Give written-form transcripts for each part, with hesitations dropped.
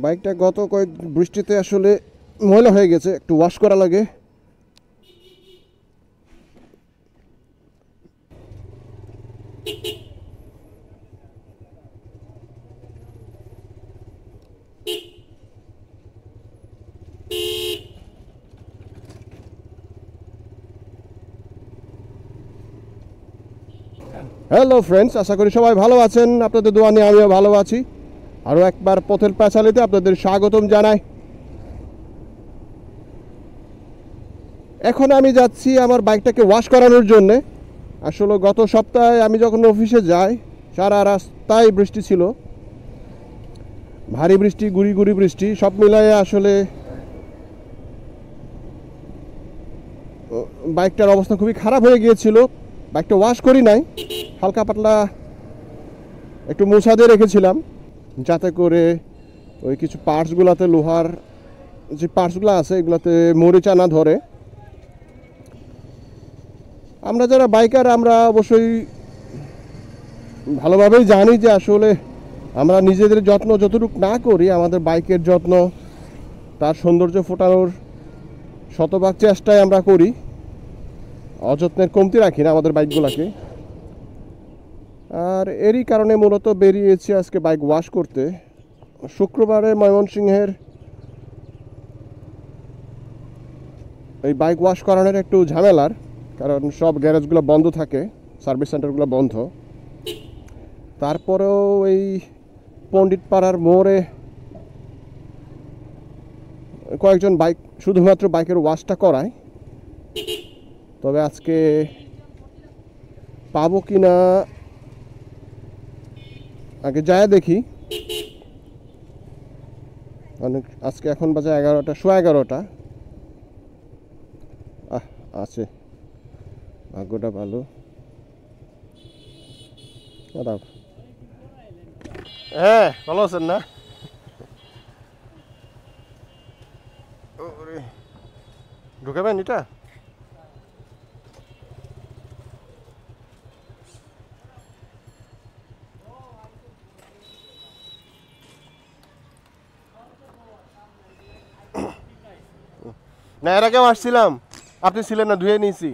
বাইকটা গত কয়েক বৃষ্টিতে আসলে ময়লা হয়ে গেছে, একটু ওয়াশ করা লাগে। হ্যালো ফ্রেন্ডস, আশা করি সবাই ভালো আছেন। আপনাদের দোয়া নিয়ে আমিও ভালো আছি। আরও একবার পথের পাঁচালীতে আপনাদের স্বাগতম জানাই। এখন আমি যাচ্ছি আমার বাইকটাকে ওয়াশ করানোর জন্যে। আসলে গত সপ্তাহে আমি যখন অফিসে যাই, সারা রাস্তায় বৃষ্টি ছিল, ভারী বৃষ্টি, গুড়ি গুড়ি বৃষ্টি, সব মিলায়ে আসলে বাইকটার অবস্থা খুবই খারাপ হয়ে গিয়েছিল। বাইকটা ওয়াশ করি নাই, হালকা পাতলা একটু মোছা দিয়ে রেখেছিলাম, যাতে করে ওই কিছু পার্টসগুলোতে, লোহার যে পার্টসগুলো আছে এগুলোতে মরিচা না ধরে। আমরা যারা বাইকার, আমরা অবশ্যই ভালোভাবেই জানি যে আসলে আমরা নিজেদের যত্ন যতটুকু না করি, আমাদের বাইকের যত্ন, তার সৌন্দর্য ফোটানোর শতভাগ চেষ্টাই আমরা করি, অযত্নের কমতি রাখি না আমাদের বাইকগুলোকে। আর এরই কারণে মূলত বেরিয়েছি আজকে বাইক ওয়াশ করতে। শুক্রবারে ময়মনসিংহের এই বাইক ওয়াশ করানোর একটু ঝামেলার, কারণ সব গ্যারেজগুলো বন্ধ থাকে, সার্ভিস সেন্টারগুলো বন্ধ। তারপরেও এই পণ্ডিতপাড়ার মোড়ে কয়েকজন বাইক শুধুমাত্র বাইকের ওয়াশটা করায়। তবে আজকে পাবো কি না আগে যায় দেখি। অনেক আজকে এখন বাজে 11টা, সোয়া 11টা। আছে, ভাগ্যটা ভালো। হ্যাঁ, ভালো আছেন না? ঢুকাবেন এটা? না, এর আগেও আসছিলাম, আপনি ছিলেন না, ধুয়ে নিয়েছি।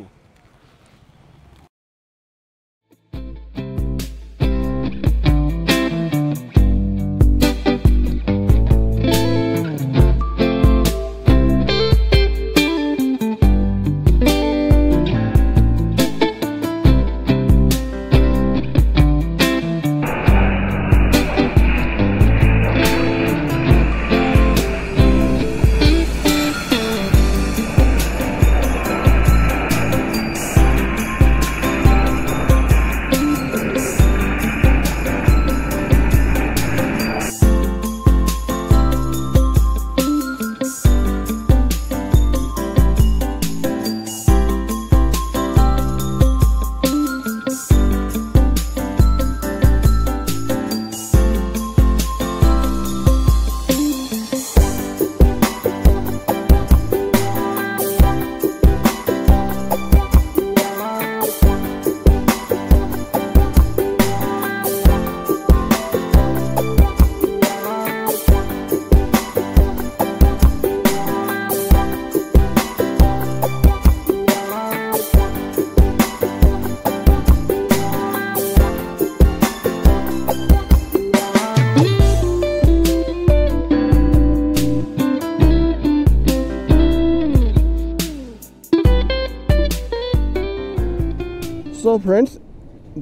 সো ফ্রেন্ডস,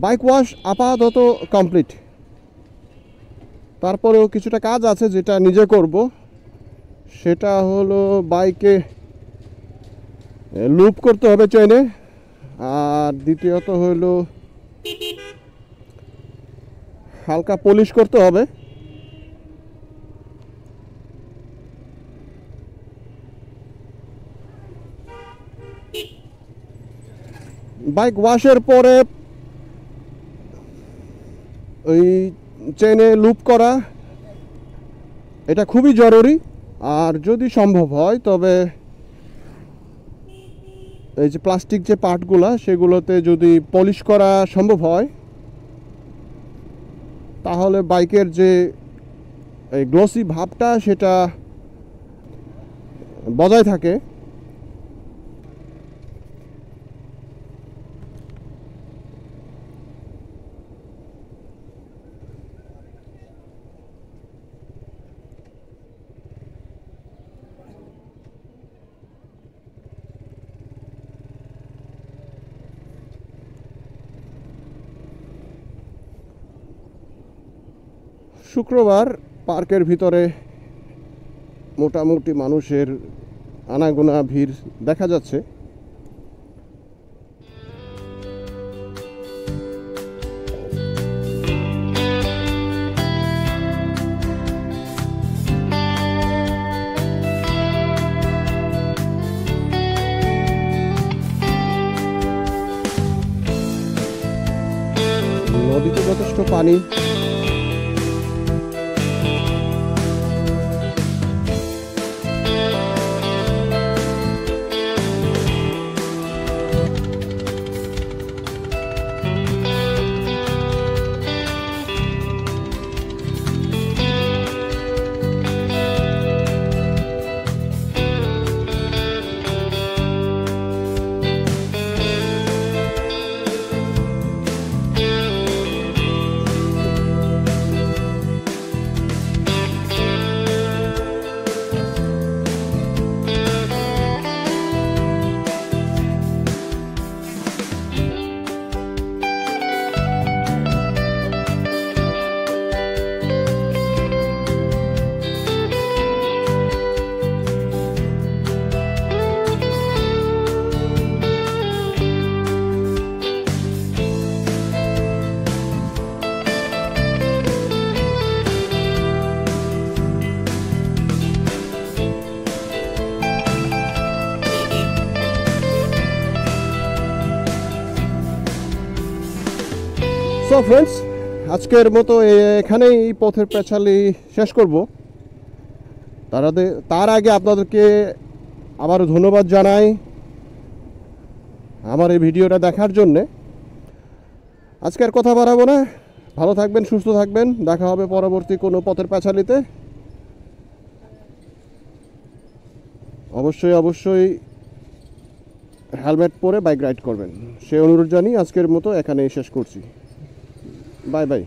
বাইক ওয়াশ আপাতত কমপ্লিট। তারপরেও কিছুটা কাজ আছে যেটা নিজে করব। সেটা হলো বাইকে লুপ করতে হবে চেইনে, আর দ্বিতীয়ত হলো হালকা পলিশ করতে হবে। বাইক ওয়াশের পরে ওই চেইনে লুপ করা, এটা খুবই জরুরি। আর যদি সম্ভব হয় তবে এই যে প্লাস্টিক যে পার্টগুলো, সেগুলোতে যদি পলিশ করা সম্ভব হয়, তাহলে বাইকের যে এই গ্লসি ভাবটা সেটা বজায় থাকে। শুক্রবার পার্কের ভিতরে মোটামুটি মানুষের আনাগোনা ভিড় দেখা যাচ্ছে। নদীতে যথেষ্ট পানি। সো ফ্রেন্ডস, আজকের মতো এখানেই পথের পেঁচালি শেষ করব। তার আগে আপনাদেরকে আবার ধন্যবাদ জানাই আমার এই ভিডিওটা দেখার জন্যে। আজকে আর কথা বাড়াবো না। ভালো থাকবেন, সুস্থ থাকবেন। দেখা হবে পরবর্তী কোনো পথের পেঁচালিতে। অবশ্যই হেলমেট পরে বাইক রাইড করবেন, সে অনুরোধ জানিয়ে আজকের মতো এখানেই শেষ করছি। Bye bye.